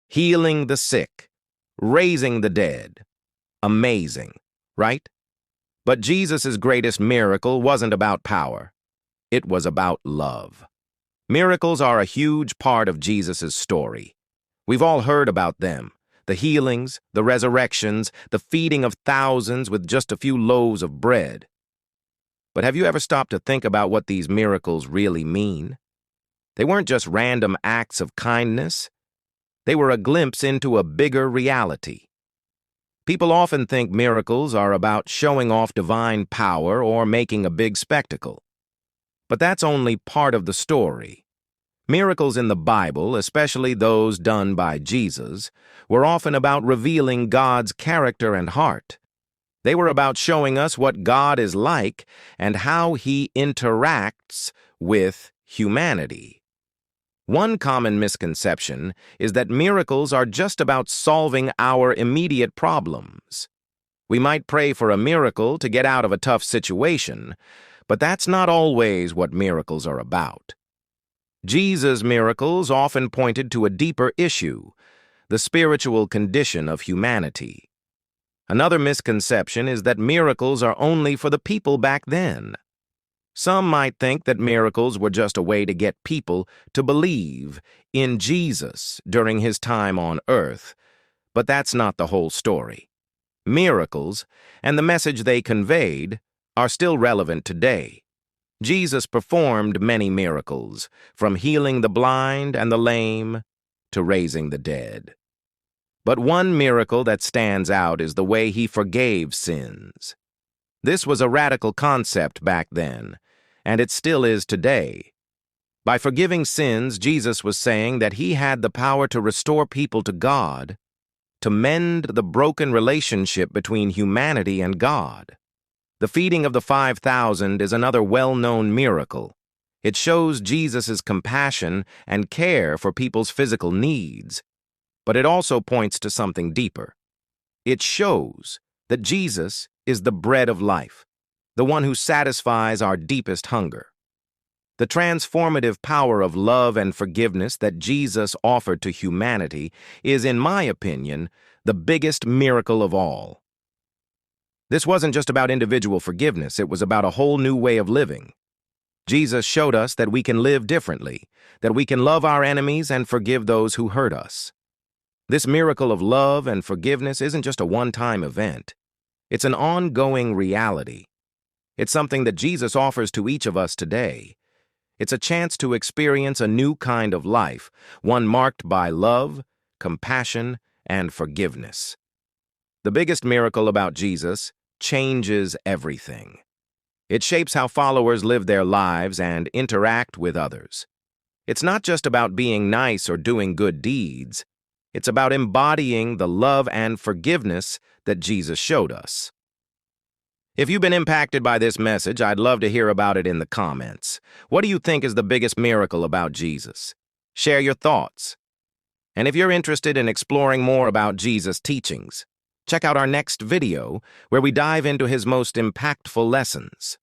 healing the sick, raising the dead. Amazing, right? But Jesus' greatest miracle wasn't about power. It was about love. Miracles are a huge part of Jesus' story. We've all heard about them. The healings, the resurrections, the feeding of thousands with just a few loaves of bread. But have you ever stopped to think about what these miracles really mean? They weren't just random acts of kindness. They were a glimpse into a bigger reality. People often think miracles are about showing off divine power or making a big spectacle. But that's only part of the story. Miracles in the Bible, especially those done by Jesus, were often about revealing God's character and heart. They were about showing us what God is like and how He interacts with humanity. One common misconception is that miracles are just about solving our immediate problems. We might pray for a miracle to get out of a tough situation, but that's not always what miracles are about. Jesus' miracles often pointed to a deeper issue, the spiritual condition of humanity. Another misconception is that miracles are only for the people back then. Some might think that miracles were just a way to get people to believe in Jesus during His time on earth, but that's not the whole story. Miracles, and the message they conveyed, are still relevant today. Jesus performed many miracles, from healing the blind and the lame to raising the dead. But one miracle that stands out is the way He forgave sins. This was a radical concept back then, and it still is today. By forgiving sins, Jesus was saying that He had the power to restore people to God, to mend the broken relationship between humanity and God. The feeding of the 5,000 is another well-known miracle. It shows Jesus' compassion and care for people's physical needs, but it also points to something deeper. It shows that Jesus is the bread of life, the one who satisfies our deepest hunger. The transformative power of love and forgiveness that Jesus offered to humanity is, in my opinion, the biggest miracle of all. This wasn't just about individual forgiveness, it was about a whole new way of living. Jesus showed us that we can live differently, that we can love our enemies and forgive those who hurt us. This miracle of love and forgiveness isn't just a one-time event. It's an ongoing reality. It's something that Jesus offers to each of us today. It's a chance to experience a new kind of life, one marked by love, compassion, and forgiveness. The biggest miracle about Jesus changes everything. It shapes how followers live their lives and interact with others. It's not just about being nice or doing good deeds. It's about embodying the love and forgiveness that Jesus showed us. If you've been impacted by this message, I'd love to hear about it in the comments. What do you think is the biggest miracle about Jesus? Share your thoughts. And if you're interested in exploring more about Jesus' teachings, check out our next video where we dive into His most impactful lessons.